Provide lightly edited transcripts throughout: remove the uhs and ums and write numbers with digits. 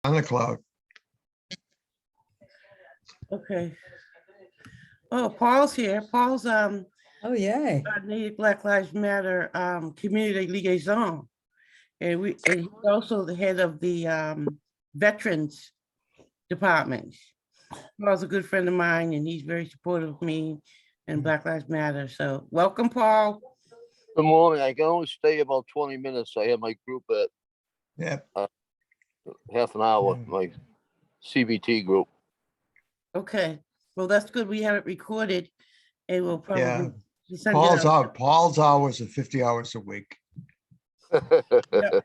On the cloud. Okay. Oh, Paul's here. Paul's Oh, yay. Natick Black Lives Matter community liaison. And he's also the head of the Veterans Department. Paul's a good friend of mine and he's very supportive of me and Black Lives Matter. So welcome, Paul. Good morning. I can only stay about 20 minutes. I have my group at half an hour, my CBT group. Okay, well, that's good. We have it recorded and we'll probably send it Paul's out. Paul's hours are 50 hours a week.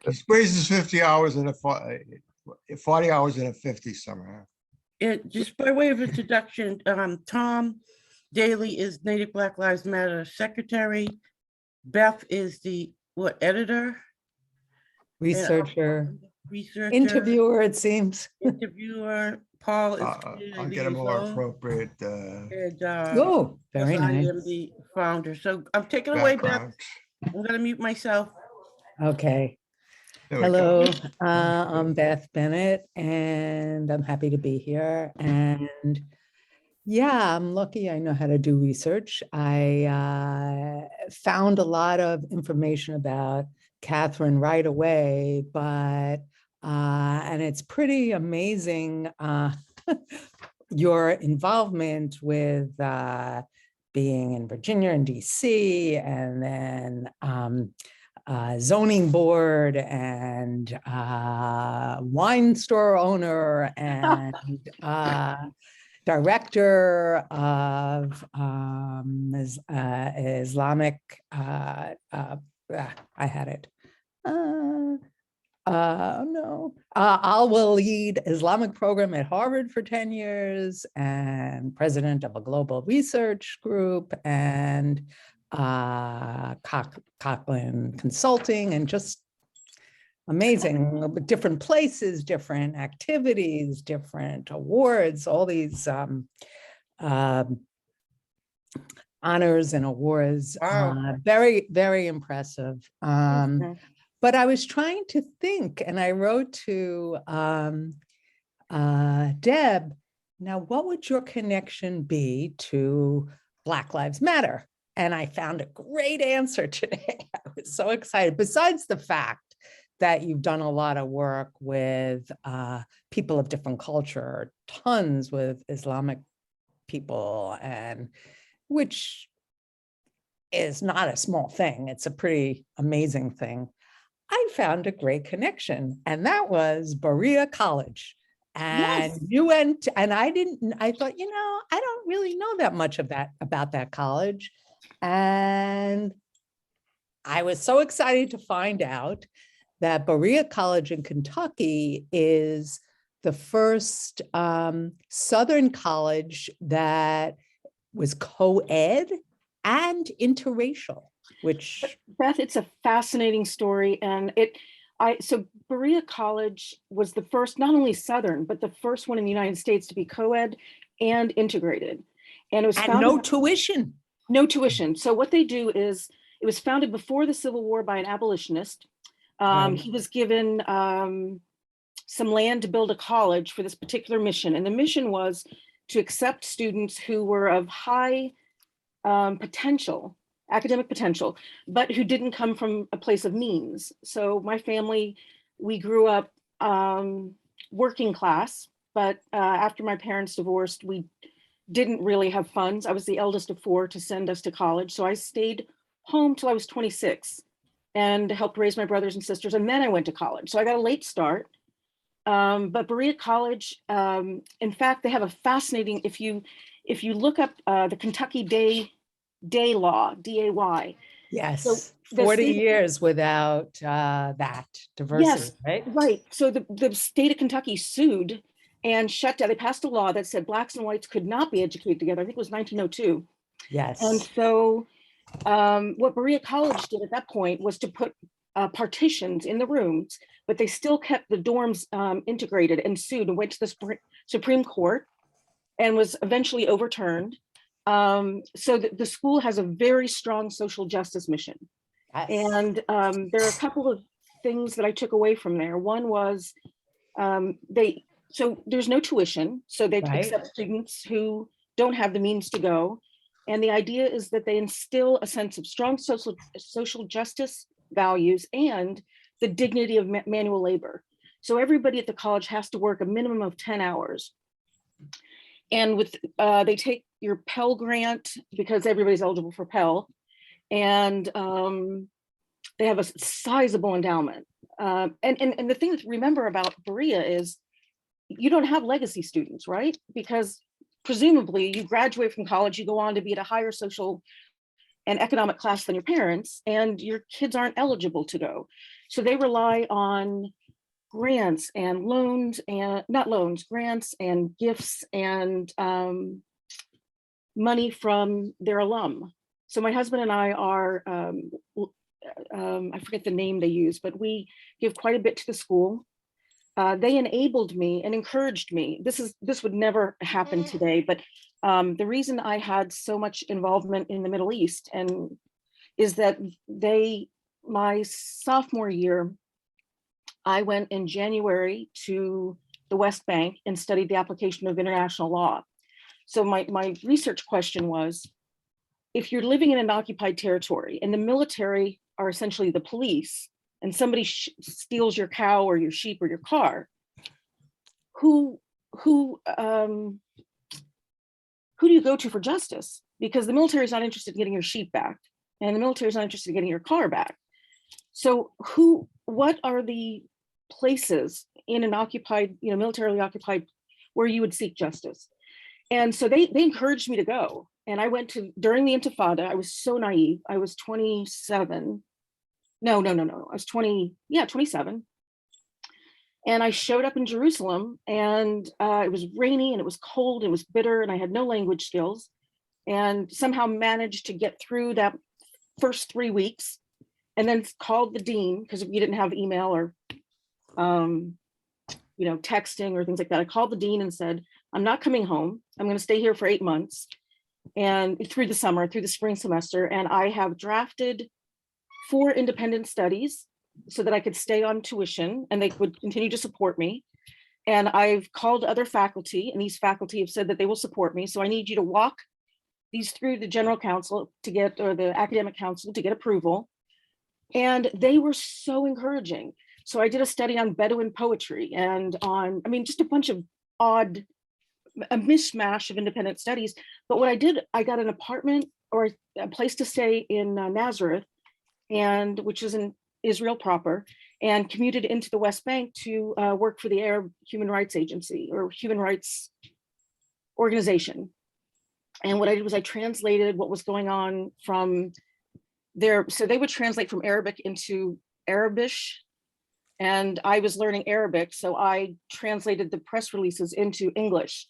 He squeezes 50 hours in 40 hours in a 50 somehow. Just by way of introduction, Tom Daly is Natick Black Lives Matter secretary. Beth is the editor? Researcher, Researcher. interviewer, it seems. Interviewer. Paul is I'll get a more appropriate Oh, very I nice. am the founder. So I'm taking away, Beth. background. I'm gonna mute myself. Okay. There we Hello, go. I'm Beth Bennett and I'm happy to be here. And yeah, I'm lucky I know how to do research. I found a lot of information about Kathryn right away, but and it's pretty amazing your involvement with being in Virginia and DC, and then zoning board and wine store owner and director of Islamic, I had it. I will lead Islamic program at Harvard for 10 years and president of a global research group and Coughlin consulting, and just amazing, different places, different activities, different awards, all these honors and awards. Wow. Very, very impressive. But I was trying to think, and I wrote to Deb, now what would your connection be to Black Lives Matter? And I found a great answer today. I was so excited. Besides the fact that you've done a lot of work with people of different culture, tons with Islamic people, and which is not a small thing. It's a pretty amazing thing. I found a great connection, and that was Berea College. And you went, and I thought, I don't really know that much of that about that college. And I was so excited to find out that Berea College in Kentucky is the first Southern college that was co-ed and interracial, which Beth, it's a fascinating story. And so Berea College was the first, not only Southern, but the first one in the United States to be co-ed and integrated. And it was founded, no tuition. No tuition. So what they do is, it was founded before the Civil War by an abolitionist. Right. He was given some land to build a college for this particular mission. And the mission was to accept students who were of high potential, academic potential, but who didn't come from a place of means. So my family, we grew up working class, but after my parents divorced, we didn't really have funds. I was the eldest of 4 to send us to college. So I stayed home till I was 26 and helped raise my brothers and sisters. And then I went to college. So I got a late start. But Berea College, in fact, they have a fascinating, if you look up the Kentucky Day Law, DAY. Yes, So 40 years without that diversity, yes, right? Right. So the state of Kentucky sued and shut down. They passed a law that said blacks and whites could not be educated together. I think it was 1902. Yes. And so what Berea College did at that point was to put partitions in the rooms, but they still kept the dorms integrated, and sued and went to the Supreme Court and was eventually overturned. So the school has a very strong social justice mission. Yes. And there are a couple of things that I took away from there. One was So there's no tuition, so they Right. accept students who don't have the means to go. And the idea is that they instill a sense of strong social justice values and the dignity of manual labor. So everybody at the college has to work a minimum of 10 hours. And with they take your Pell Grant because everybody's eligible for Pell, and they have a sizable endowment. And the thing to remember about Berea is you don't have legacy students, right? Because presumably you graduate from college, you go on to be at a higher social and economic class than your parents, and your kids aren't eligible to go. So they rely on grants and loans, and not loans, grants and gifts and money from their alum. So my husband and I are, I forget the name they use, but we give quite a bit to the school. They enabled me and encouraged me. This would never happen today, but the reason I had so much involvement in the Middle East and is that my sophomore year, I went in January to the West Bank and studied the application of international law. So my research question was, if you're living in an occupied territory and the military are essentially the police, and somebody steals your cow or your sheep or your car, who do you go to for justice? Because the military is not interested in getting your sheep back, and the military is not interested in getting your car back. So what are the places in an occupied, militarily occupied, where you would seek justice? And so they encouraged me to go. And I went during the Intifada. I was so naive. I was 27. No. I was 27. And I showed up in Jerusalem, and it was rainy and it was cold and it was bitter, and I had no language skills, and somehow managed to get through that first 3 weeks, and then called the dean, because we didn't have email or texting or things like that. I called the dean and said, I'm not coming home. I'm going to stay here for 8 months and through the spring semester. And I have drafted 4 independent studies so that I could stay on tuition and they would continue to support me. And I've called other faculty, and these faculty have said that they will support me. So I need you to walk these through the general council or the academic council to get approval. And they were so encouraging. So I did a study on Bedouin poetry and just a bunch of a mishmash of independent studies. But what I did, I got an apartment or a place to stay in Nazareth, which is in Israel proper, and commuted into the West Bank to work for the Arab Human Rights Agency or Human Rights Organization. And what I did was I translated what was going on from there. So they would translate from Arabic into Arabish, and I was learning Arabic. So I translated the press releases into English,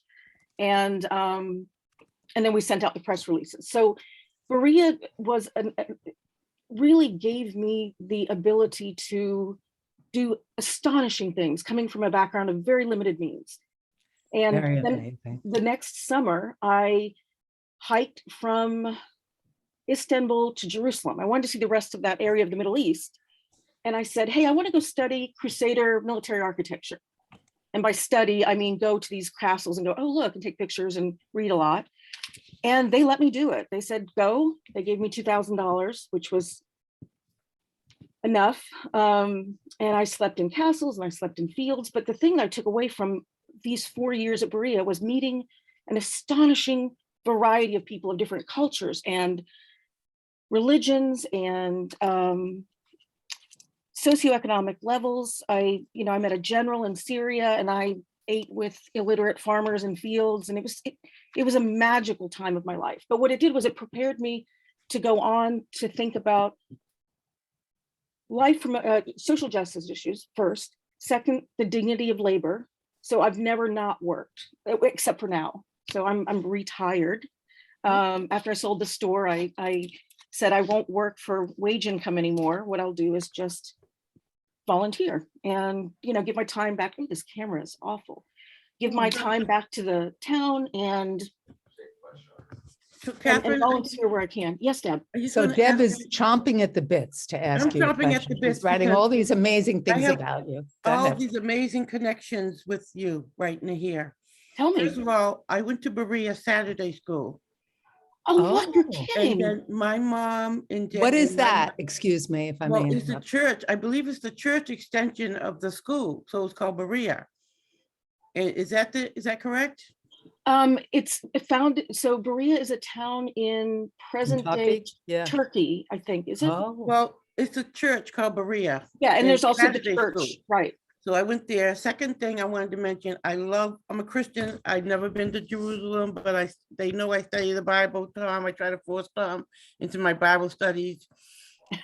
and then we sent out the press releases. So Berea really gave me the ability to do astonishing things, coming from a background of very limited means. And Very then amazing. the next summer, I hiked from Istanbul to Jerusalem. I wanted to see the rest of that area of the Middle East. And I said, hey, I want to go study Crusader military architecture. And by study, I mean go to these castles and go, oh, look, and take pictures and read a lot. And they let me do it. They said, go. They gave me $2,000, which was enough. And I slept in castles and I slept in fields. But the thing that I took away from these 4 years at Berea was meeting an astonishing variety of people of different cultures and religions and socioeconomic levels. I met a general in Syria, and I ate with illiterate farmers in fields, and it was a magical time of my life. But what it did was it prepared me to go on to think about life from social justice issues first. Second, the dignity of labor. So I've never not worked, except for now. So I'm retired. After I sold the store, I said I won't work for wage income anymore. What I'll do is just volunteer and give my time back. Oh, this camera is awful. Give my time back to the town and So and Catherine, volunteer where I can. Yes, Deb. are you So gonna Deb ask is me- chomping at the bits to ask you a chomping at the question. bits She's writing because all these amazing things have about you. Go all ahead. these amazing connections with you right in here. Tell me. First of all, I went to Berea Saturday school. Oh, what? You're Oh. And kidding. then my mom and What is and my that? mo- Excuse me if I Well, may it's the interrupt. church. I believe it's the church extension of the school. So it's called Berea. Is that correct? It's found, so Berea is a town in present day Kentucky? Yeah. Turkey, I think, is it? Oh, Well, it's a church called Berea. Yeah, and and there's also the Saturday church, school. right? So I went there. Second thing I wanted to mention, I'm a Christian. I've never been to Jerusalem, but they know I study the Bible, Tom. I try to force Tom into my Bible studies.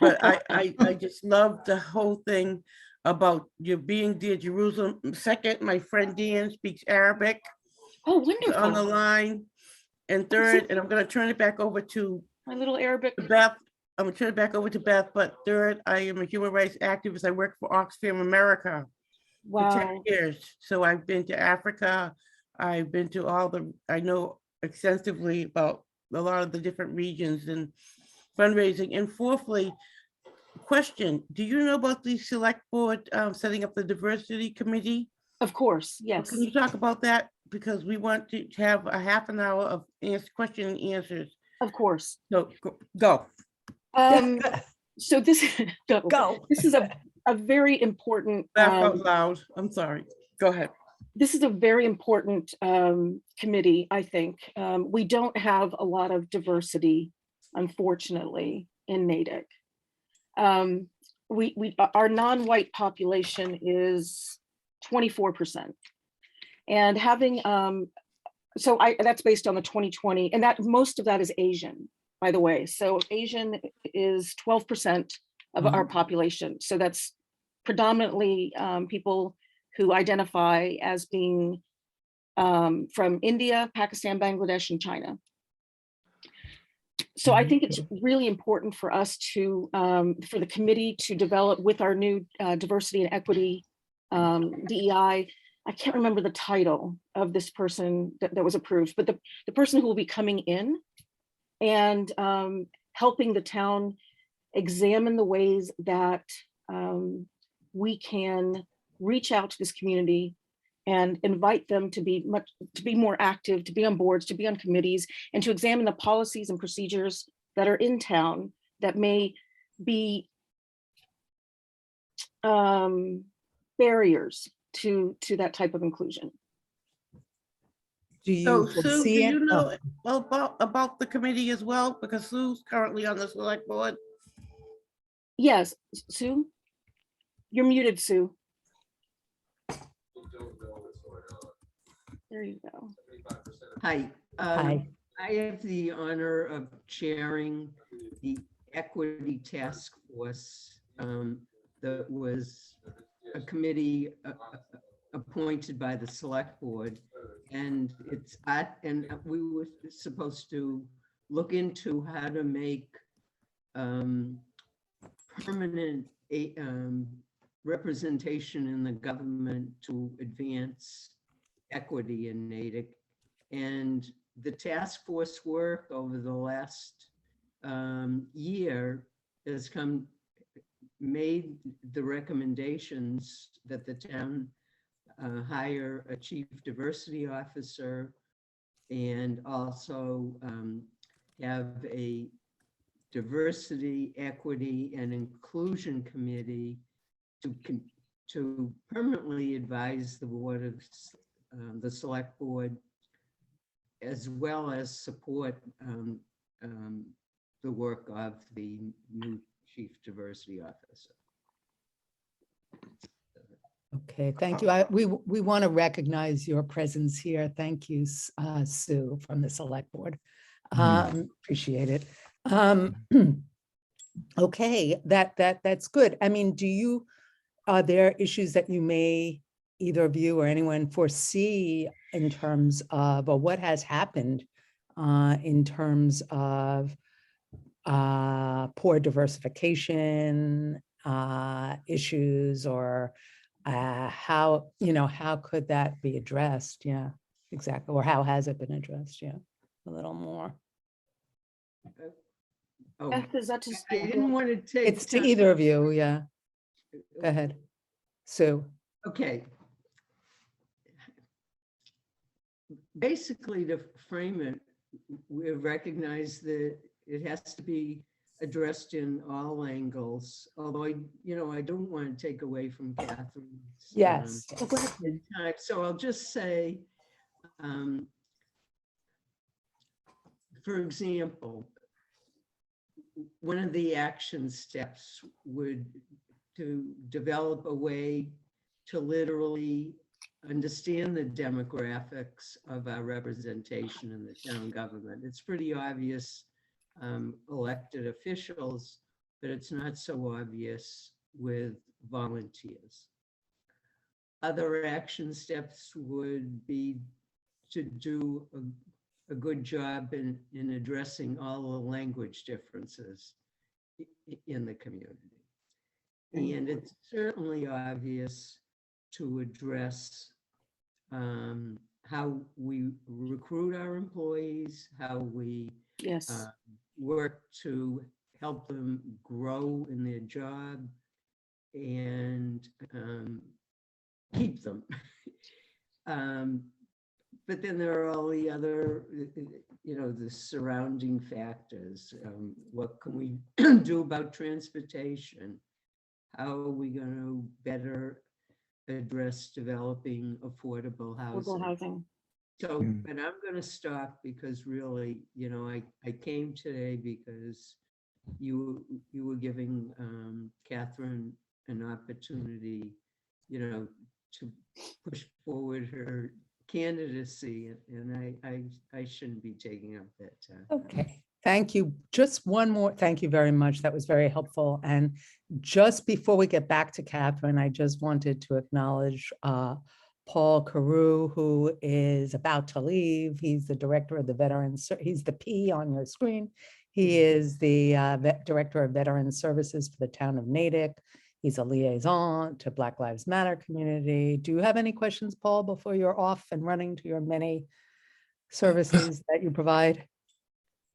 But I just love the whole thing about you being dear Jerusalem. Second, my friend Dan speaks Arabic Oh, on the wonderful. line. And third, and I'm gonna turn it back over to My little Arabic. Beth. I'm gonna turn it back over to Beth, but third, I am a human rights activist. I work for Oxfam America for 10 Wow. years. So I've been to Africa. I've been to I know extensively about a lot of the different regions and fundraising. And fourthly, question, do you know about the select board setting up the diversity committee? Of course, yes. Can you talk about that? Because we want to have a half an hour of question and answers. Of course. So go. So this, go. This is a very important, Laugh out loud. I'm sorry. Go ahead. this is a very important committee, I think. We don't have a lot of diversity, unfortunately, in Natick. Our non-white population is 24%. And having, that's based on the 2020, and that most of that is Asian, by the way. So Asian is 12% of our population. So that's predominantly people who identify as being from India, Pakistan, Bangladesh, and China. So I think it's really important for us to, for the committee to develop with our new diversity and equity DEI. I can't remember the title of this person that was approved, but the person who will be coming in and helping the town examine the ways that we can reach out to this community and invite them to be more active, to be on boards, to be on committees, and to examine the policies and procedures that are in town that may be barriers to that type of inclusion. Do So you Sue, do see it? you know about the committee as well? Because Sue's currently on the select board. Yes, Sue? You're muted, Sue. There you go. Hi. Hi. I have the honor of chairing the Equity Task Force that was a committee appointed by the Select Board. And we were supposed to look into how to make permanent representation in the government to advance equity in Natick. And the task force work over the last year has made the recommendations that the town hire a chief diversity officer and also have a diversity, equity, and inclusion committee to permanently advise the board of the select board, as well as support the work of the new chief diversity officer. Okay, thank you. We want to recognize your presence here. Thank you, Sue, from the select board. Appreciate it. Okay, that's good. I mean, are there issues that you may, either of you or anyone, foresee in terms of, or what has happened in terms of poor diversification issues, or how could that be addressed? Yeah, exactly. Or how has it been addressed? Yeah, a little more. Oh, Beth, is that just? I didn't want to take. It's to time. either of you, yeah. Go ahead. Sue. Okay. Basically, to frame it, we recognize that it has to be addressed in all angles, although I don't want to take away from Kathryn's. Yes. Oh, go ahead. Time. So I'll just say, for example, one of the action steps would to develop a way to literally understand the demographics of our representation in the town government. It's pretty obvious, elected officials, but it's not so obvious with volunteers. Other action steps would be to do a good job in addressing all the language differences in the community. And it's certainly obvious to address how we recruit our employees, how we Yes. work to help them grow in their job and keep them. But then there are all the other, the surrounding factors. What can we do about transportation? How are we going to better address developing affordable Affordable housing? housing. So, but I'm going to stop because really, I came today because you were giving Kathryn an opportunity, to push forward her candidacy, and I shouldn't be taking up that time. Okay, thank you. Just one more, thank you very much. That was very helpful. And just before we get back to Kathryn, I just wanted to acknowledge Paul Carew, who is about to leave. He's the director of the Veterans, he's the P on your screen. He is the Director of Veteran Services for the town of Natick. He's a liaison to Black Lives Matter community. Do you have any questions, Paul, before you're off and running to your many services that you provide?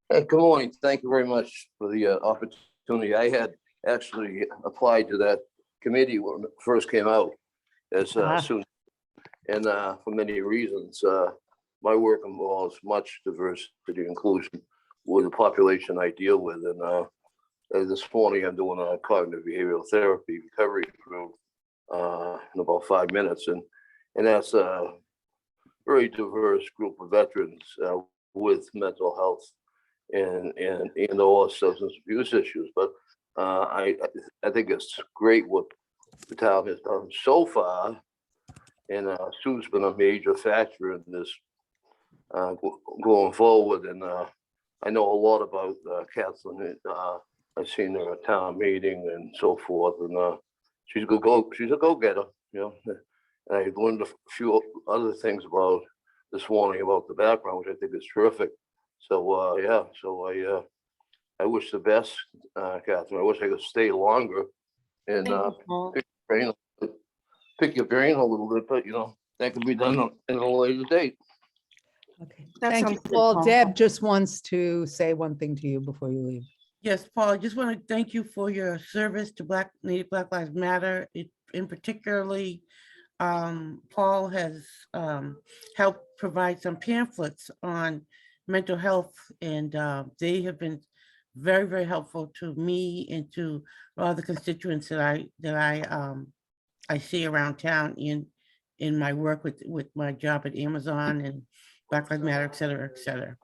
Hey, good morning. Thank you very much for the opportunity. I had actually applied to that committee when it first came out as soon, and for many reasons. My work involves much diversity and inclusion with the population I deal with, and this morning I'm doing a cognitive behavioral therapy recovery group in about 5 minutes, and that's a very diverse group of veterans with mental health and all substance abuse issues. But I think it's great what the town has done so far, and Sue's been a major factor in this going forward. And I know a lot about Kathryn. I've seen her at town meeting and so forth, and she's a go-getter, And I learned a few other things about this morning about the background, which I think is terrific. So I wish the best, Kathryn. I wish I could stay longer and pick your brain a little bit, but that can be done in a later date. Okay, That thank you, sounds good, Paul. Paul. Deb just wants to say one thing to you before you leave. Yes, Paul, I just want to thank you for your service to Native Black Lives Matter. In particularly, Paul has helped provide some pamphlets on mental health, and they have been very, very helpful to me and to all the constituents that I see around town in my work with my job at Amazon and Black Lives Matter, et cetera, et cetera.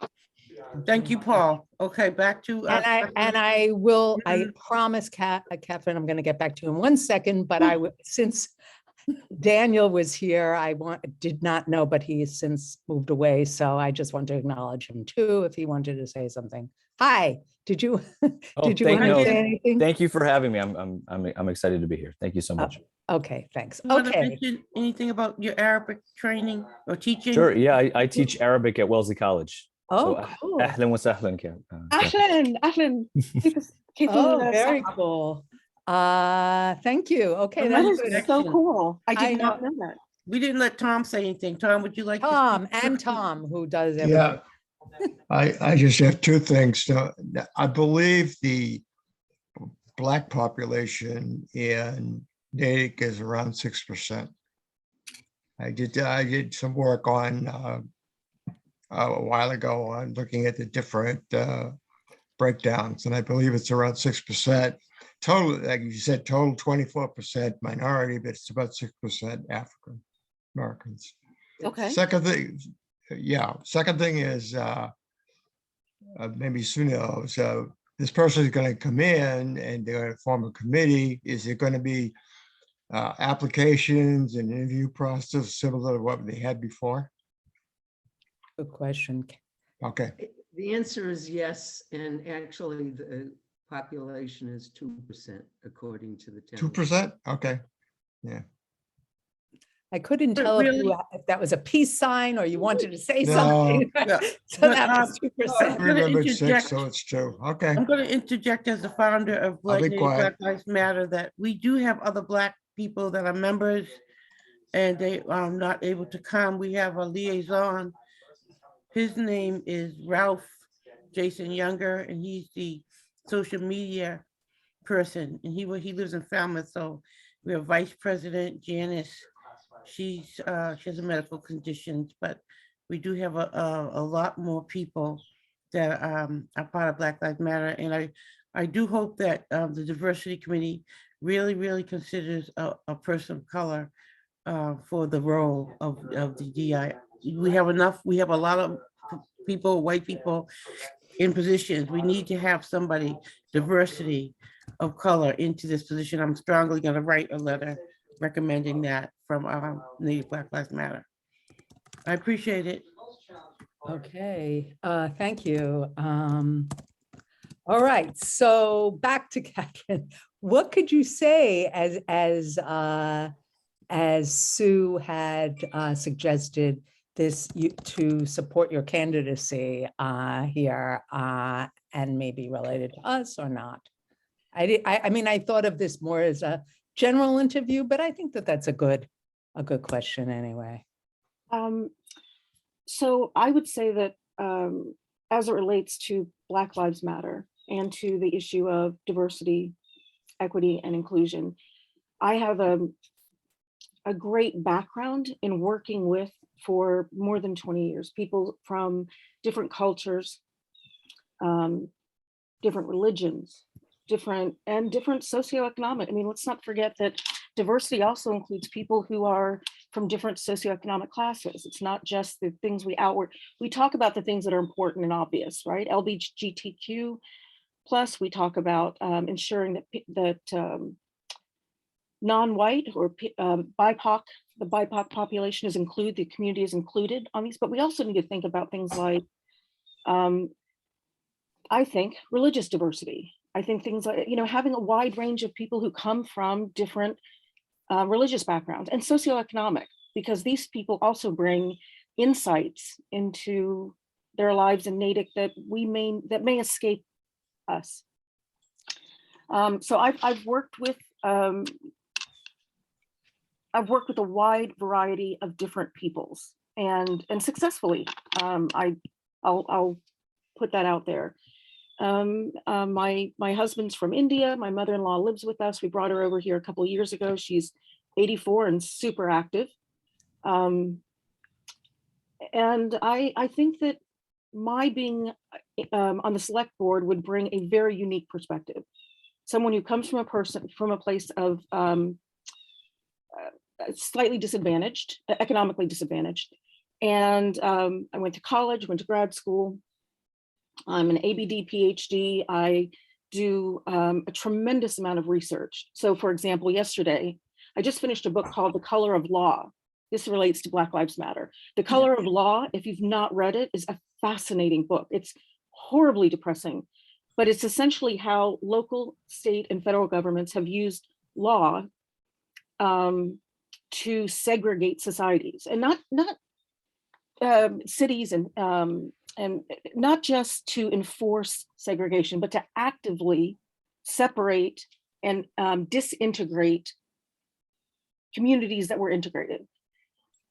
Thank you, Paul. Okay, back to. I promise, Kathryn, I'm going to get back to you in 1 second, but since Daniel was here, did not know, but he has since moved away. So I just want to acknowledge him too, if he wanted to say something. Hi, did you want to say anything? Thank you for having me. I'm excited to be here. Thank you so much. Okay, thanks. You want to Okay. mention anything about your Arabic training or teaching? Sure. Yeah, I teach Arabic at Wellesley College. Oh, So, cool. أهلاً وسهلاً, Ahlan. Oh, very cool. Thank you. Okay, That that's is good. So excellent. cool. I I did not know. know that. We didn't let Tom say anything. Tom, would you like to? Tom speak? and Tom, who does everything. Yeah, I just have two things. I believe the Black population in Natick is around 6%. I did some work on a while ago on looking at the different breakdowns, and I believe it's around 6%. Total, like you said, total 24% minority, but it's about 6% African Americans. Okay. Second thing, yeah. Second thing is maybe Sue knows, this person is going to come in and they're going to form a committee. Is it going to be applications and interview process similar to what they had before? Good question. Okay, The answer is yes, and actually the population is 2% according to the town. 2%? Okay, I couldn't But tell really- if that was a peace sign or you wanted to say No. something. Yeah. So But, that was I'm 2%. gonna remember it's 6, interject. so it's 2. Okay, I'm going to interject as the founder of I'll be Native quiet. Black Lives Matter that we do have other Black people that are members and they are not able to come. We have a liaison. His name is Ralph Jason Younger, and he's the social media person, and he lives in Falmouth. So we have Vice President Janice. She has a medical conditions, but we do have a lot more people that are part of Black Lives Matter. And I do hope that the diversity committee really considers a person of color for the role of the DI. We have a lot of people, white people in positions. We need to have somebody, diversity of color into this position. I'm strongly going to write a letter recommending that from Native Black Lives Matter. I appreciate it. Okay, thank you. All right, so back to Kathryn. What could you say as Sue had suggested to support your candidacy here and maybe related to us or not? I mean, I thought of this more as a general interview, but I think that that's a good question anyway. So I would say that as it relates to Black Lives Matter and to the issue of diversity, equity, and inclusion, I have a great background in working with, for more than 20 years, people from different cultures, different religions, different socioeconomic. I mean, let's not forget that diversity also includes people who are from different socioeconomic classes. It's not just the things we talk about the things that are important and obvious, right? LGBTQ plus, we talk about ensuring that non-white or BIPOC, the BIPOC population is included, the community is included on these, but we also need to think about things like, I think, religious diversity. I think things like, having a wide range of people who come from different religious backgrounds and socioeconomic, because these people also bring insights into their lives in Natick that may escape us. So I've worked with a wide variety of different peoples and successfully. I'll put that out there. My husband's from India. My mother-in-law lives with us. We brought her over here a couple of years ago. She's 84 and super active. And I think that my being on the select board would bring a very unique perspective. Someone who comes from a place of slightly disadvantaged, economically disadvantaged. And I went to college, went to grad school. I'm an ABD PhD. I do a tremendous amount of research. So for example, yesterday, I just finished a book called The Color of Law. This relates to Black Lives Matter. The Color of Law, if you've not read it, is a fascinating book. It's horribly depressing, but it's essentially how local, state, and federal governments have used law to segregate societies, and not cities, and not just to enforce segregation, but to actively separate and disintegrate communities that were integrated.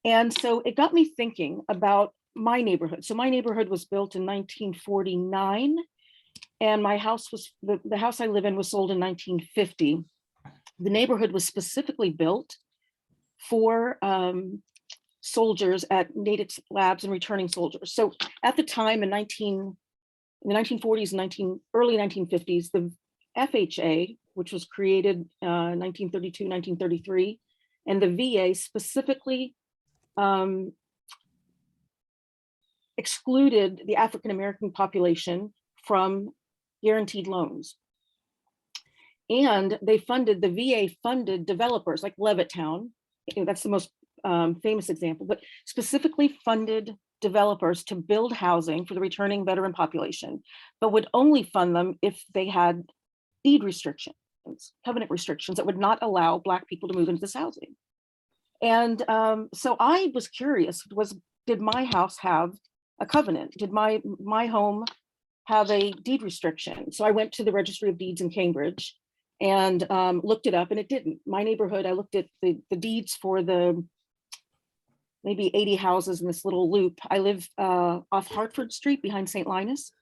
And so it got me thinking about my neighborhood. So my neighborhood was built in 1949, and my house was, the house I live in was sold in 1950. The neighborhood was specifically built for soldiers at Natick labs and returning soldiers. So at the time in the 1940s and early 1950s, the FHA, which was created 1932, 1933, and the VA specifically excluded the African-American population from guaranteed loans. And they funded, the VA funded developers like Levittown, that's the most famous example, but specifically funded developers to build housing for the returning veteran population, but would only fund them if they had deed restrictions, covenant restrictions that would not allow Black people to move into this housing. And so I was curious, did my house have a covenant? Did my home have a deed restriction? So I went to the Registry of Deeds in Cambridge and looked it up, and it didn't. My neighborhood, I looked at the deeds for the maybe 80 houses in this little loop. I live off Hartford Street behind St. Linus.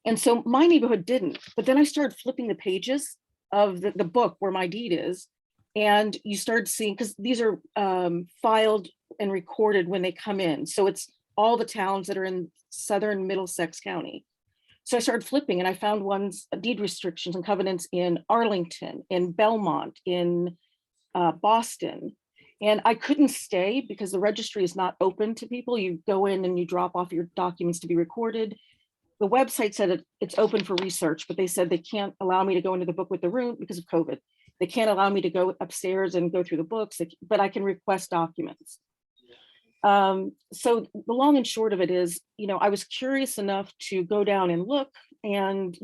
And so my neighborhood didn't, but then I started flipping the pages of the book where my deed is. And you started seeing, because these are filed and recorded when they come in. So it's all the towns that are in southern Middlesex County. So I started flipping and I found ones, deed restrictions and covenants in Arlington, in Belmont, in Boston. And I couldn't stay because the registry is not open to people. You go in and you drop off your documents to be recorded. The website said it's open for research, but they said they can't allow me to go into the book with the room because of COVID. They can't allow me to go upstairs and go through the books, but I can request documents. So the long and short of it is, I was curious enough to go down and look, and,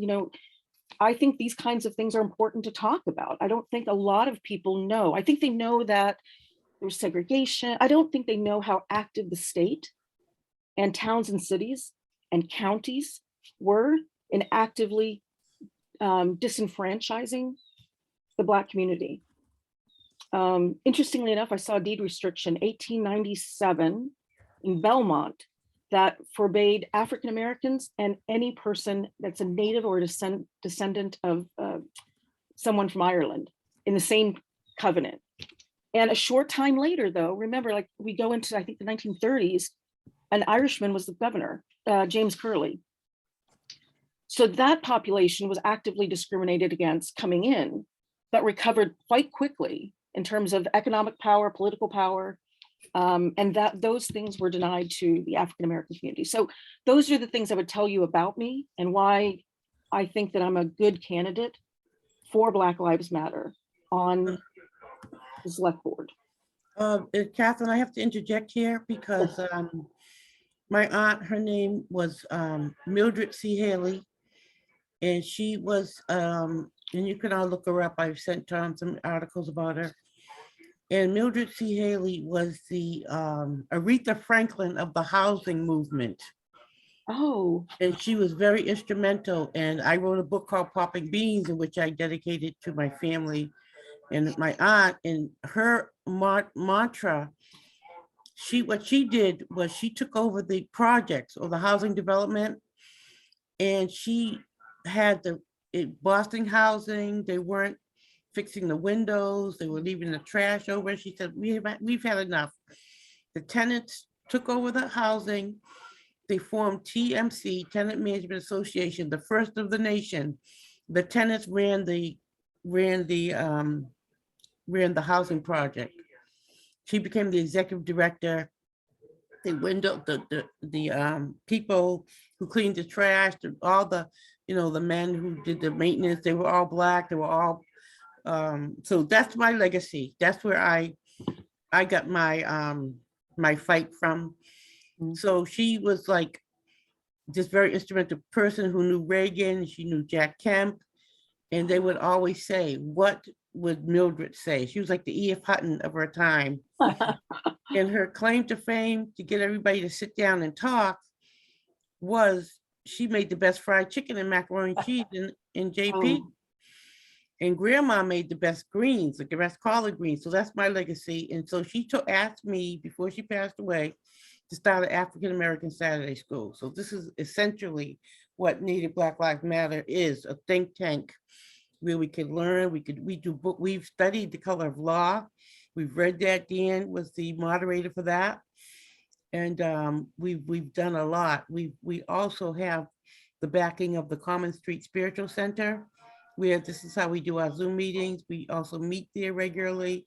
I think these kinds of things are important to talk about. I don't think a lot of people know. I think they know that there's segregation. I don't think they know how active the state and towns and cities and counties were in actively disenfranchising the Black community. Interestingly enough, I saw a deed restriction 1897 in Belmont that forbade African Americans and any person that's a native or descendant of someone from Ireland in the same covenant. And a short time later, though, remember, like we go into, I think, the 1930s, an Irishman was the governor, James Curley. So that population was actively discriminated against coming in, but recovered quite quickly in terms of economic power, political power, and that those things were denied to the African-American community. So those are the things I would tell you about me and why I think that I'm a good candidate for Black Lives Matter on the select board. Kathryn, I have to interject here because my aunt, her name was Mildred C. Haley, and she was, and you can all look her up. I've sent Tom some articles about her. And Mildred C. Haley was the Aretha Franklin of the housing movement. Oh. And she was very instrumental. And I wrote a book called Popping Beans, in which I dedicated to my family and my aunt. And her mantra, what she did was she took over the projects or the housing development, and she had the Boston housing. They weren't fixing the windows. They were leaving the trash over. She said, we've had enough. The tenants took over the housing. They formed TMC, Tenant Management Association, the first of the nation. The tenants ran the housing project. She became the executive director. The people who cleaned the trash, all the, the men who did the maintenance, they were all Black. They were all, so that's my legacy. That's where I got my my fight from. So she was like this very instrumental person who knew Reagan. She knew Jack Kemp, and they would always say, "What would Mildred say?" She was like the E.F. Hutton of her time. And her claim to fame, to get everybody to sit down and talk, was she made the best fried chicken and macaroni and cheese in JP. And grandma made the best greens, like the best collard greens. So that's my legacy. And so she asked me before she passed away to start an African-American Saturday school. So this is essentially what Native Black Lives Matter is, a think tank where we could learn, we've studied the color of law. We've read that. Dan was the moderator for that. And we've done a lot. We also have the backing of the Common Street Spiritual Center, where this is how we do our Zoom meetings. We also meet there regularly.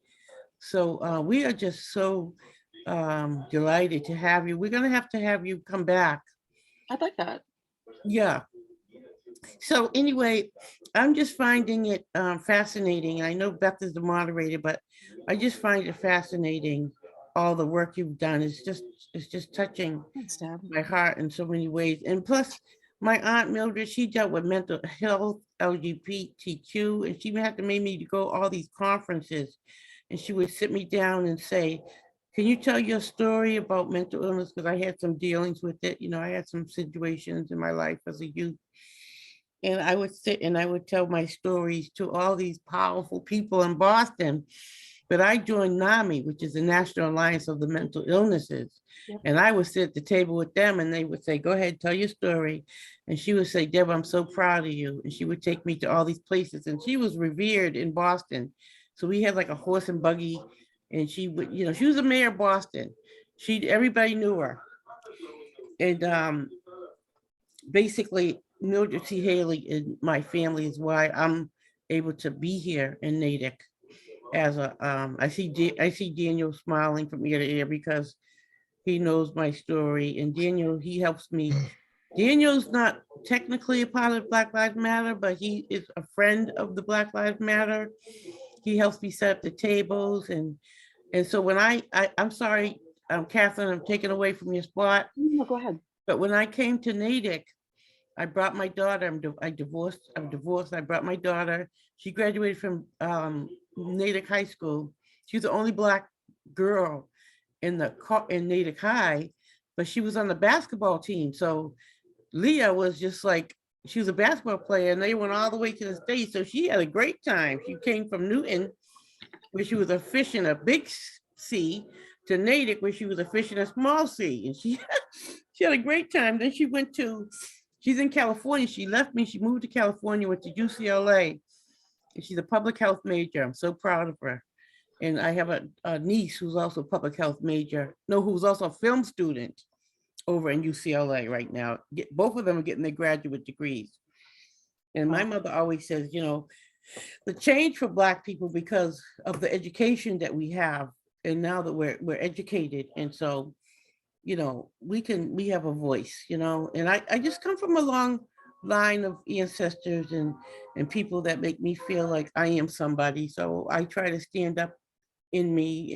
So we are just so delighted to have you. We're gonna have to have you come back. I'd like that. Yeah. So anyway, I'm just finding it fascinating. I know Beth is the moderator, but I just find it fascinating, all the work you've done. It's just touching Thanks, Deb. my heart in so many ways. And plus, my aunt Mildred, she dealt with mental health, LGBTQ, and she had to make me to go all these conferences. And she would sit me down and say, can you tell your story about mental illness? Because I had some dealings with it. You know, I had some situations in my life as a youth. And I would sit and I would tell my stories to all these powerful people in Boston. But I joined NAMI, which is the National Alliance of the Mental Illnesses. Yep. And I would sit at the table with them and they would say, go ahead, tell your story. And she would say, Deborah, I'm so proud of you. And she would take me to all these places. And she was revered in Boston. So we had like a horse and buggy. And she would, you know, she was the mayor of Boston. Everybody knew her. And basically, Mildred C. Haley and my family is why I'm able to be here in Natick. As a, I see Daniel smiling from ear to ear because he knows my story. And Daniel, he helps me. Daniel's not technically a part of Black Lives Matter, but he is a friend of the Black Lives Matter. He helps me set up the tables. And so when I'm sorry, Kathryn, I'm taking away from your spot. No, go ahead. But when I came to Natick, I brought my daughter. I'm divorced. I brought my daughter. She graduated from Natick High School. She was the only Black girl in Natick High, but she was on the basketball team. So Leah was just like, she was a basketball player, and they went all the way to the States. So she had a great time. She came from Newton, where she was a fish in a big sea, to Natick, where she was a fish in a small sea, and she had a great time. Then she's in California. She left me. She moved to California, went to UCLA, and she's a public health major. I'm so proud of her. And I have a niece who's also a public health major. No, who's also a film student over in UCLA right now. Both of them are getting their graduate degrees. And my mother always says, you know, the change for Black people because of the education that we have, and now that we're educated, and so, you know, we have a voice, you know. And I just come from a long line of ancestors and people that make me feel like I am somebody. So I try to stand up in me,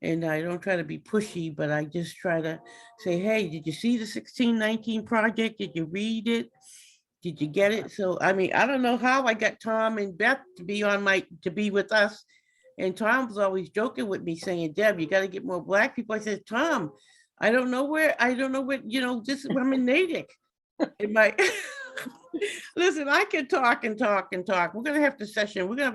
and I don't try to be pushy, but I just try to say, hey, did you see the 1619 project? Did you read it? Did you get it? So, I mean, I don't know how I got Tom and Beth to be with us. And Tom was always joking with me saying, Deb, you got to get more Black people. I said, Tom, I don't know where, you know, I'm in Natick. Listen, I can talk and talk and talk. We're going to have a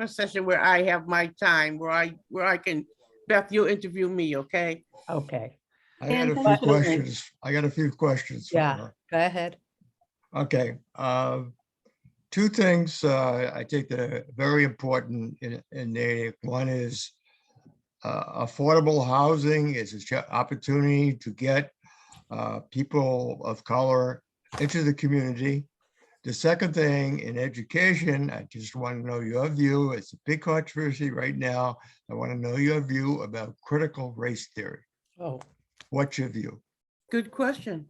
session where I have my time, where I can, Beth, you'll interview me, okay? Okay, I got And a thank few you for the link. questions. I got a few questions. for yeah, her. go ahead. Okay, two things I think that are very important in Natick. One is affordable housing is an opportunity to get people of color into the community. The second thing, in education, I just want to know your view. It's a big controversy right now. I want to know your view about critical race theory. Oh, What's your view? Good question.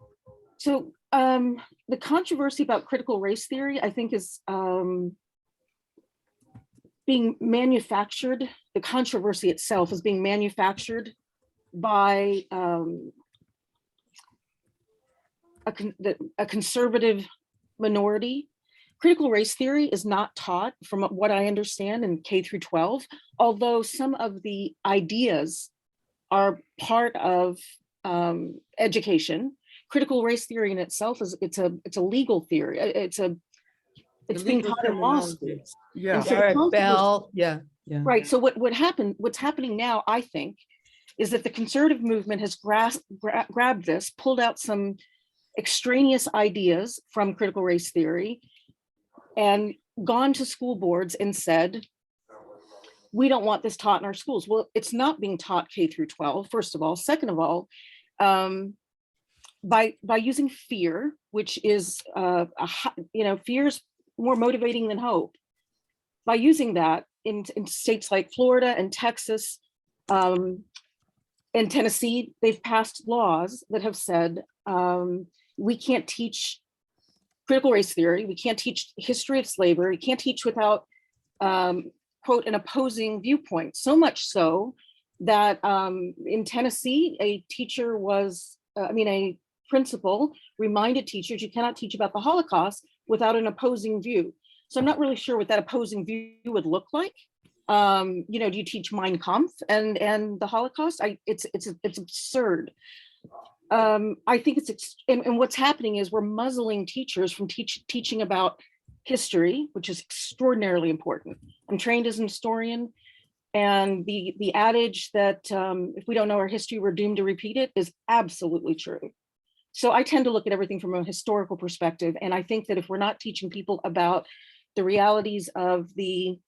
So the controversy about critical race theory, I think, is being manufactured. The controversy itself is being manufactured by a conservative minority. Critical race theory is not taught, from what I understand, in K through 12, although some of the ideas are part of education. Critical race theory in itself it's a legal theory. It's The being legal taught in law terminology. schools. Yeah. And so the Derek concept is- Bell, yeah, yeah. Right. So what's happening now, I think, is that the conservative movement has grabbed this, pulled out some extraneous ideas from critical race theory, and gone to school boards and said, we don't want this taught in our schools. Well, it's not being taught K through 12, first of all. Second of all, by using fear, which is, fear's more motivating than hope. By using that in states like Florida and Texas and Tennessee, they've passed laws that have said, we can't teach critical race theory. We can't teach history of slavery. We can't teach without, quote, an opposing viewpoint. So much so that in Tennessee, a principal reminded teachers, you cannot teach about the Holocaust without an opposing view. So I'm not really sure what that opposing view would look like. Do you teach Mein Kampf and the Holocaust? It's absurd. I think and what's happening is we're muzzling teachers from teaching about history, which is extraordinarily important. I'm trained as an historian, and the adage that if we don't know our history, we're doomed to repeat it is absolutely true. So I tend to look at everything from a historical perspective, and I think that if we're not teaching people about the realities of if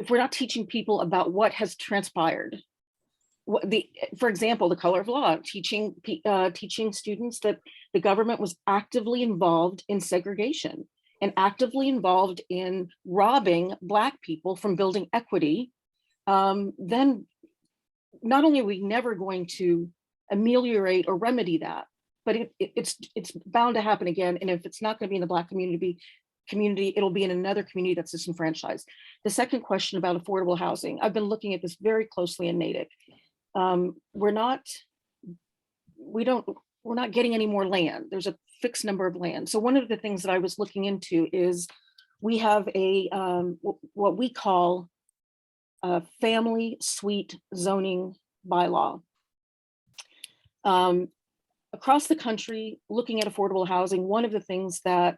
we're not teaching people about what has transpired, for example, the color of law, teaching students that the government was actively involved in segregation and actively involved in robbing Black people from building equity, then not only are we never going to ameliorate or remedy that, but it's bound to happen again. And if it's not going to be in the Black community, it'll be in another community that's disenfranchised. The second question about affordable housing, I've been looking at this very closely in Natick. We're not getting any more land. There's a fixed number of land. So one of the things that I was looking into is we have a what we call a family suite zoning bylaw. Across the country, looking at affordable housing, one of the things that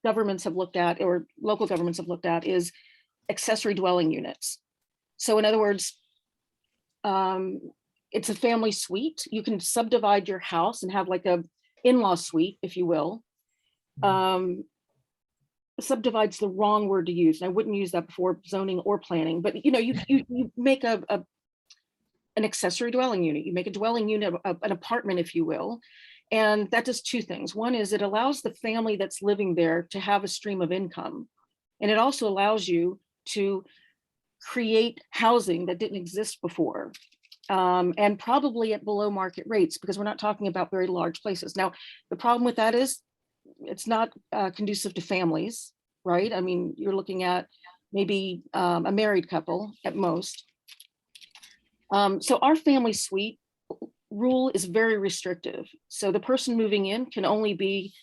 governments have looked at, or local governments have looked at, is accessory dwelling units. So in other words, it's a family suite. You can subdivide your house and have like a in-law suite, if you will. Subdivide's the wrong word to use. And I wouldn't use that before zoning or planning, but you make an accessory dwelling unit. You make a dwelling unit, an apartment, if you will. And that does two things. One is it allows the family that's living there to have a stream of income. And it also allows you to create housing that didn't exist before. And probably at below market rates, because we're not talking about very large places. Now, the problem with that is it's not conducive to families, right? I mean, you're looking at maybe a married couple at most. So our family suite rule is very restrictive. So the person moving in can only be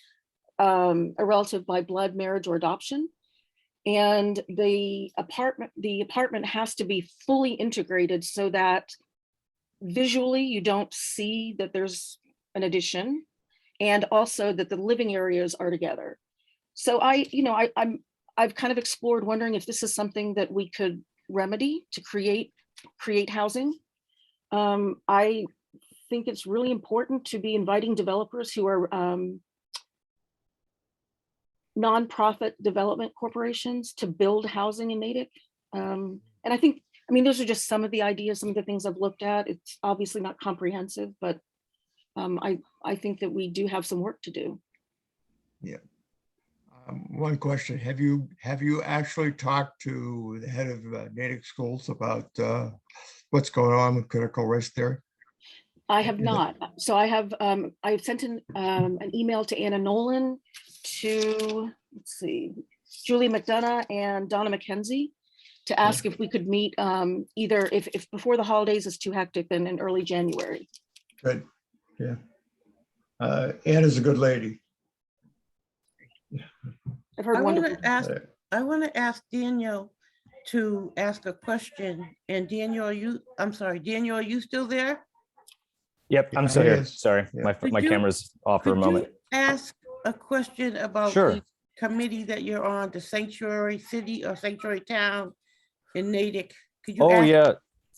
a relative by blood, marriage, or adoption. And the apartment has to be fully integrated so that visually you don't see that there's an addition, and also that the living areas are together. So I've kind of explored wondering if this is something that we could remedy to create housing. I think it's really important to be inviting developers who are nonprofit development corporations to build housing in Natick. And I mean, those are just some of the ideas, some of the things I've looked at. It's obviously not comprehensive, but I think that we do have some work to do. Yeah. One question, have you actually talked to the head of Natick schools about what's going on with critical race theory? I have not. So I've sent an email to Anna Nolan, to, let's see, Julie McDonough and Donna McKenzie, to ask if we could meet either if before the holidays is too hectic, then in early January. Good, yeah. Anna's a good lady. I've heard I want wonderful. to ask Daniel to ask a question. And Daniel, are you still there? Yep, I'm Yeah, still he here. is. Sorry, Yeah. my Could you- camera's off for a moment. ask a question about Sure. the committee that you're on, the sanctuary city or sanctuary town in Natick? Could you Oh, ask yeah.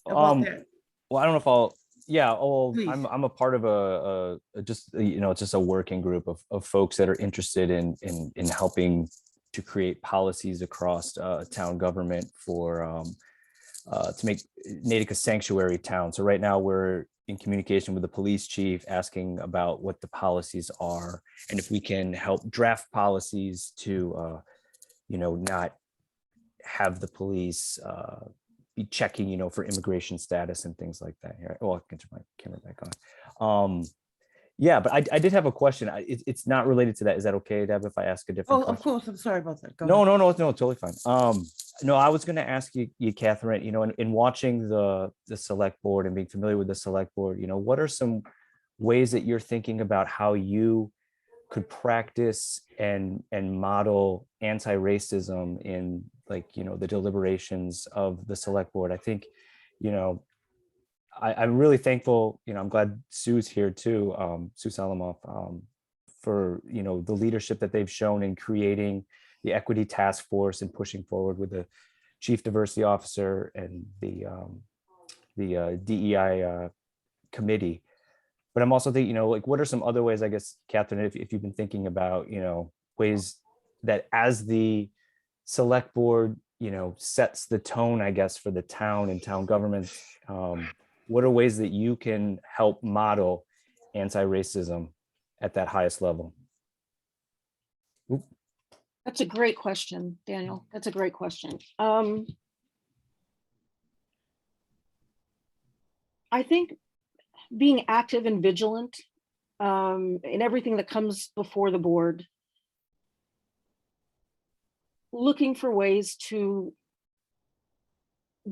about Um, that? well, I don't know if I'll, yeah, oh, Please. I'm a part of just, it's just a working group of folks that are interested in helping to create policies across town government for to make Natick a sanctuary town. So right now we're in communication with the police chief, asking about what the policies are and if we can help draft policies to, not have the police be checking, for immigration status and things like that. Here, oh, I can turn my camera back on. Yeah, but I did have a question. It's not related to that. Is that okay, Deb, if I ask a different Oh, question? of course, I'm sorry about that. Go No, ahead. no, totally fine. No, I was going to ask you, Kathryn, in watching the select board and being familiar with the select board, what are some ways that you're thinking about how you could practice and model anti-racism in the deliberations of the select board? I think, I'm really thankful, I'm glad Sue's here too, Sue Salamoff, for, the leadership that they've shown in creating the equity task force and pushing forward with the chief diversity officer and the DEI committee. But I'm also thinking, what are some other ways, I guess, Kathryn, if you've been thinking about, ways that as the select board, sets the tone, I guess, for the town and town government, what are ways that you can help model anti-racism at that highest level? Oop. That's a great question, Daniel. That's a great question. I think being active and vigilant in everything that comes before the board, looking for ways to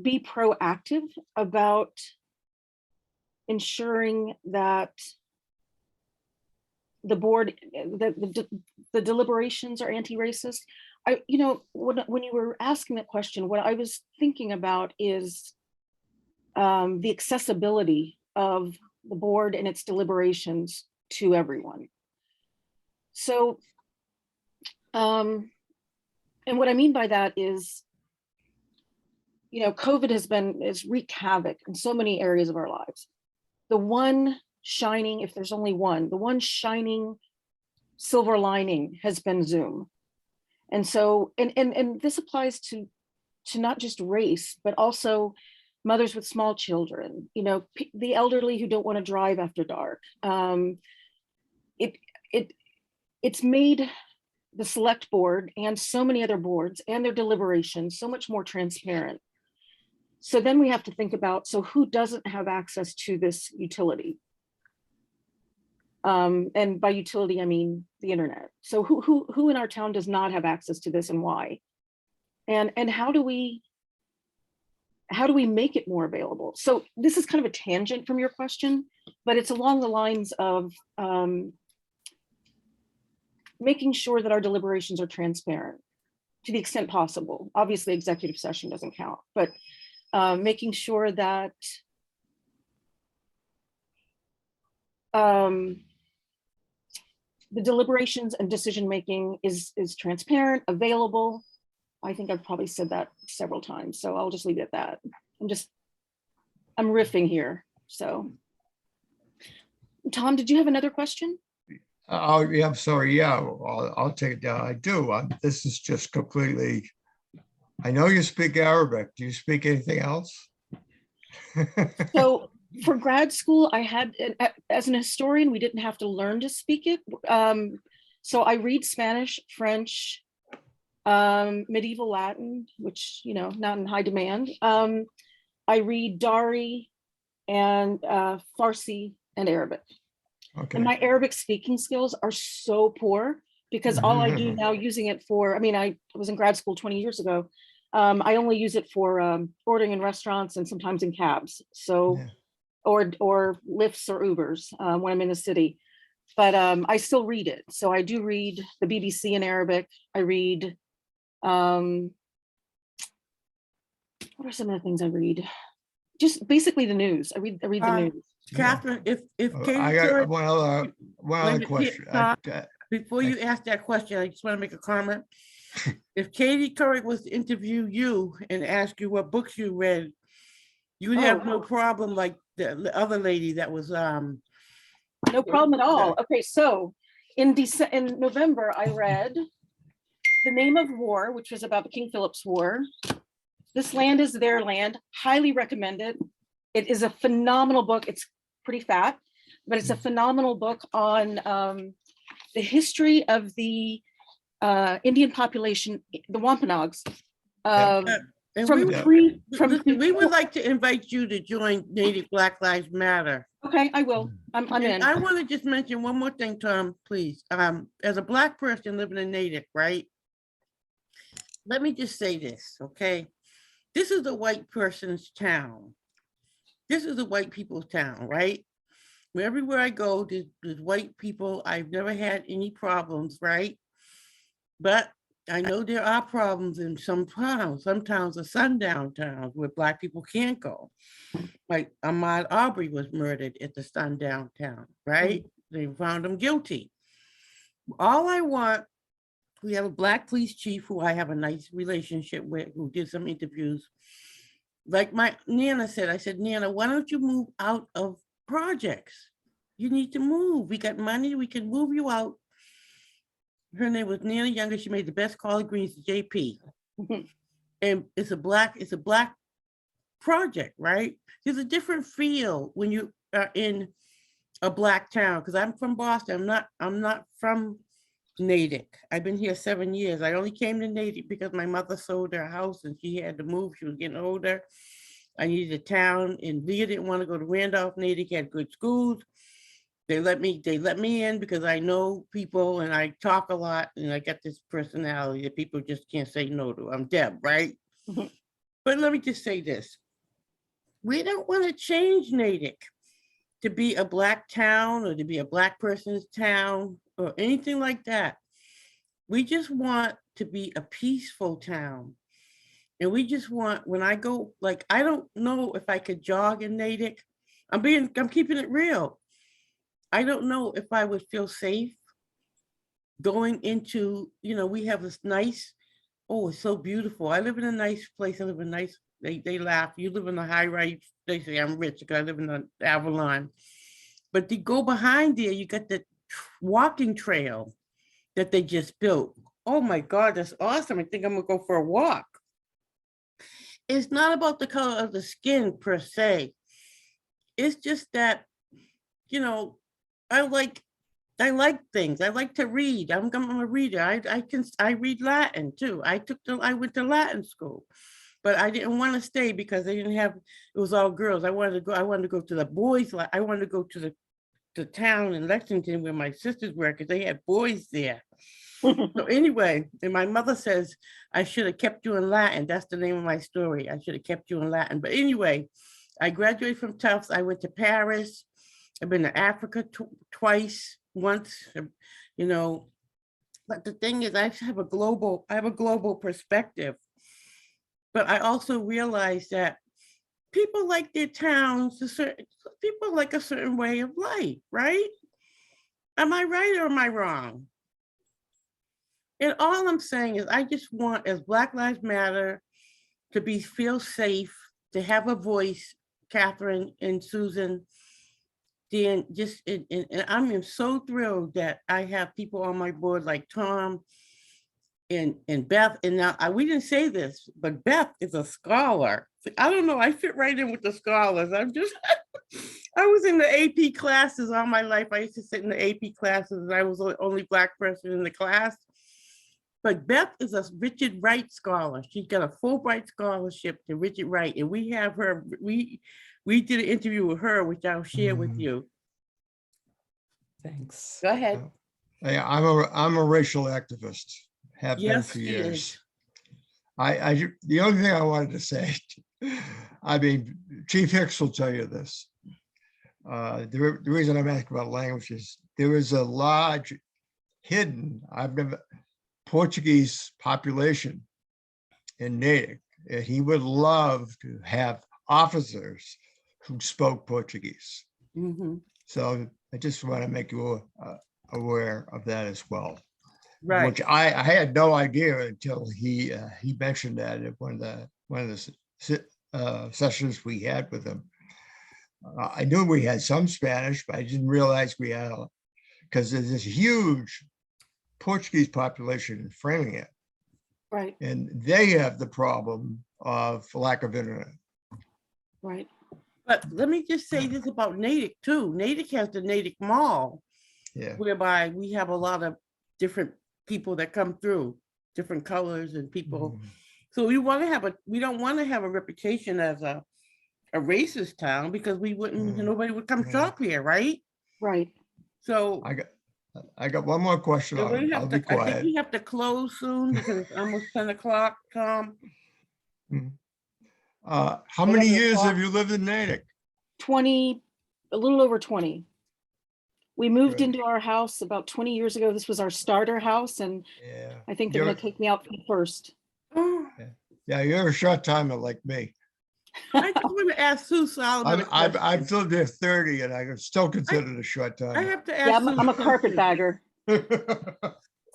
be proactive about ensuring that the board, the deliberations are anti-racist. When you were asking that question, what I was thinking about is the accessibility of the board and its deliberations to everyone. So, and what I mean by that is, COVID has wreaked havoc in so many areas of our lives. The one shining, if there's only one, the one shining silver lining has been Zoom. And so, and this applies to not just race, but also mothers with small children, the elderly who don't want to drive after dark. It's made the select board and so many other boards and their deliberations so much more transparent. So then we have to think about, so who doesn't have access to this utility? And by utility, I mean the internet. So who in our town does not have access to this and why? And how do we make it more available? So this is kind of a tangent from your question, but it's along the lines of making sure that our deliberations are transparent to the extent possible. Obviously, executive session doesn't count, but making sure that the deliberations and decision-making is transparent, available. I think I've probably said that several times, so I'll just leave it at that. I'm riffing here, so. Tom, did you have another question? Oh, yeah, I'm sorry. Yeah, I'll take it down. I do. This is just completely, I know you speak Arabic. Do you speak anything else? So for grad school, I had, as an historian, we didn't have to learn to speak it. So I read Spanish, French, medieval Latin, which, not in high demand. I read Dari and Farsi and Arabic. Okay. And my Arabic speaking skills are so poor because all I do now using it for, I was in grad school 20 years ago. I only use it for ordering in restaurants and sometimes in cabs. So, Yeah. or Lyfts or Ubers when I'm in the city. But I still read it. So I do read the BBC in Arabic. I read, what are some of the things I read? just basically the news. I read the news. Catherine, if I Katie got Couric, one other Wait, question. before you ask that question, I just want to make a comment. If Katie Couric was to interview you and ask you what books you read, you would have no problem like the other lady that was, No problem at all. Okay, so in November, I read The Name of War, which was about the King Philip's War. This Land is Their Land, highly recommended. It is a phenomenal book. It's pretty fat, but it's a phenomenal book on the history of the Indian population, the Wampanoags. and we would like to invite you to join Natick Black Lives Matter. Okay, I will. I'm And in. I want to just mention one more thing, Tom, please. As a Black person living in Natick, right? Let me just say this, okay? This is a white person's town. This is a white people's town, right? Where everywhere I go, there's white people. I've never had any problems, right? But I know there are problems in some towns. Some towns are sundown towns where Black people can't go. Like Ahmaud Arbery was murdered at the sundown town, right? They found him guilty. All I want, we have a Black police chief who I have a nice relationship with, who did some interviews. Like my Nana said, I said, Nana, why don't you move out of projects? You need to move. We got money, we can move you out. Her name was Nana Younger. She made the best collard greens to JP. And it's a black project, right? There's a different feel when you are in a Black town, because I'm from Boston. I'm not from Natick. I've been here 7 years. I only came to Natick because my mother sold her house and she had to move. She was getting older. I needed a town, and Leah didn't want to go to Randolph. Natick had good schools. They let me in because I know people and I talk a lot and I got this personality that people just can't say no to. I'm Deb, right? But let me just say this. We don't want to change Natick to be a Black town or to be a Black person's town or anything like that. We just want to be a peaceful town. And we just want, when I go, like, I don't know if I could jog in Natick. I'm keeping it real. I don't know if I would feel safe going into, we have this nice, oh, it's so beautiful. I live in a nice place. I live in a nice, they laugh. You live in a high rise. They say I'm rich because I live in the Avalon. But to go behind there, you got the walking trail that they just built. Oh my God, that's awesome. I think I'm gonna go for a walk. It's not about the color of the skin per se. It's just that, I like things. I like to read. I'm a reader. I read Latin too. I went to Latin school, but I didn't want to stay because they didn't have, it was all girls. I wanted to go to the boys. I wanted to go to the town in Lexington where my sisters were, because they had boys there. So anyway, and my mother says, I should have kept you in Latin. That's the name of my story. I should have kept you in Latin. But anyway, I graduated from Tufts. I went to Paris. I've been to Africa once, but the thing is, I have a global perspective. But I also realize that people like their towns, people like a certain way of life, right? Am I right or am I wrong? And all I'm saying is I just want, as Black Lives Matter, to feel safe, to have a voice, Kathryn and Susan, and I'm so thrilled that I have people on my board like Tom and Beth. And now we didn't say this, but Beth is a scholar. I don't know, I fit right in with the scholars. I was in the AP classes all my life. I used to sit in the AP classes and I was the only Black person in the class. But Beth is a Richard Wright scholar. She's got a Fulbright scholarship to Richard Wright. And we have her, we did an interview with her, which I'll share with you. Thanks. Go ahead. Hey, I'm a racial activist, have been Yes, for he years. is. The only thing I wanted to say, I mean, Chief Hicks will tell you this. The reason I'm asking about language is there is a large hidden, Portuguese population in Natick. And he would love to have officers who spoke Portuguese. Mhm. So I just want to make you aware of that as well. Right. Which I had no idea until he mentioned that at one of the sessions we had with him. I knew we had some Spanish, but I didn't realize we had, because there's this huge Portuguese population in Framingham, Right, and they have the problem of lack of internet. right. But let me just say this about Natick too. Natick has the Natick Mall, Yeah. whereby we have a lot of different people that come through, different colors and people. So we don't want to have a reputation as a racist town, because we wouldn't, Mm. nobody would come Yeah. shop here, right? Right. So I got one more question. so we I'll have be to, I think quiet. we have to close soon because it's almost 10 o'clock, Tom. How many years have you lived in Natick? 20, a little over 20. We moved Good. into our house about 20 years ago. This was our starter house, and Yeah. I think they're You're- gonna take me out first. Yeah, you're a short timer like me. I just want to ask Sue Solomon. a I've question. lived there 30 and I'm still considered a short I timer. have to Yeah, ask. I'm Sue a something. carpetbagger.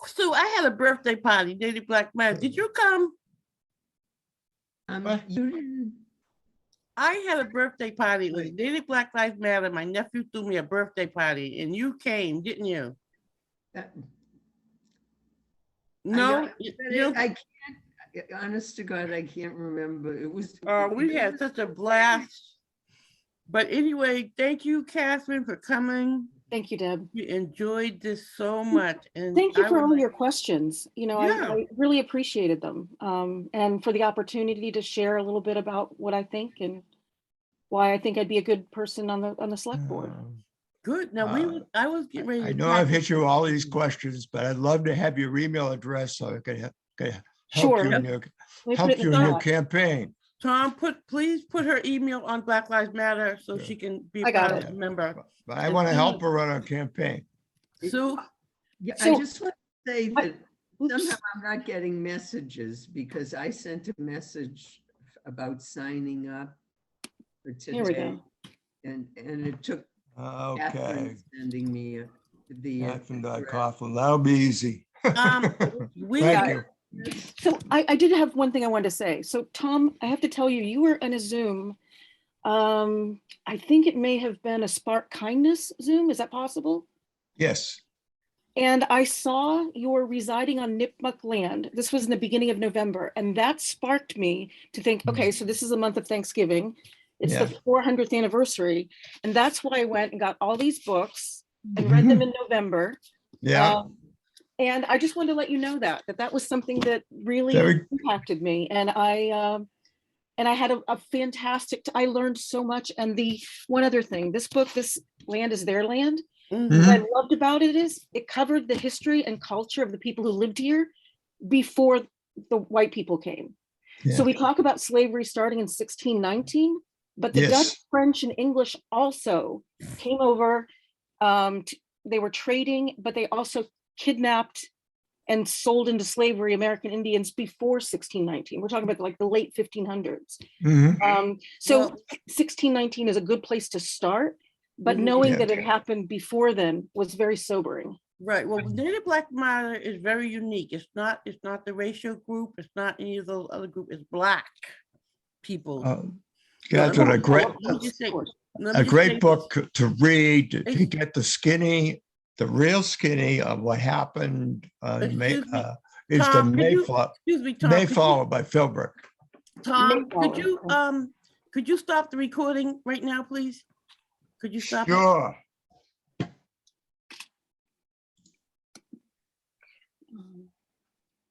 Sue, I had a birthday party, Native Black Man. Did you come? What? You didn't, I had a birthday party. It was Native Black Lives Matter. My nephew threw me a birthday party and you came, didn't you? that- No? but You it- don't- I can't, honest to God, I can't remember. It was. we had such a blast. But anyway, thank you, Kathryn, for coming. Thank you, Deb. We enjoyed this so much. And Thank you I for would all like- your questions. You know, Yeah. I really appreciated them. And for the opportunity to share a little bit about what I think and why I think I'd be a good person on the select board. Good. Now I was getting ready. I to know I've pack hit you with all these questions, but I'd love to have your email address so I could help Sure. you Let in your, me put help it in you the in your chat. campaign. Tom, please put her email on Black Lives Matter so Sure. she can be I got part of it. the member. But I And want to help Sue- her run her campaign. Sue, Yeah, So- I just want to say that Oops. somehow I'm not getting messages because I sent a message about signing up for Here we today. go. And it took Okay. Catherine sending me the. Coughlin, that'll be easy. we Thank got you. So I did have one thing I wanted to say. So Tom, I have to tell you, you were in a Zoom. I think it may have been a Spark Kindness Zoom. Is that possible? Yes. And I saw you were residing on Nipmuc land. This was in the beginning of November, and that sparked me to think, okay, so this is a month of Thanksgiving. It's the 400th anniversary. And that's why I went and got all these books and read them in November. Yeah. And I just wanted to let you know that was something that really Very- impacted me. And I had a fantastic, I learned so much. And the one other thing, this book, This Land is Their Land, Mhm. what I loved about it is it covered the history and culture of the people who lived here before the white people came. Yeah. So we talk about slavery starting in 1619, but the Yes. Dutch, French, and English also came over. They were trading, but they also kidnapped and sold into slavery American Indians before 1619. We're talking about like the late 1500s. Mhm. So Well- 1619 is a good place to start, but Mhm. knowing Yeah. that it happened before then was very sobering. Right. Well, Native Black Matter is very unique. It's not the racial group. It's not any of those other groups. It's Black people. Catherine, Let a great, me just say- let me a just say great this. book to read, to Ex- get the real skinny of what happened on May, Excuse me, is the Tom, could you- Mayflower, Excuse me, Tom. Mayflower by Philbrick. Tom, Mayflower, could you stop the recording right now, please? Could you stop it? Sure.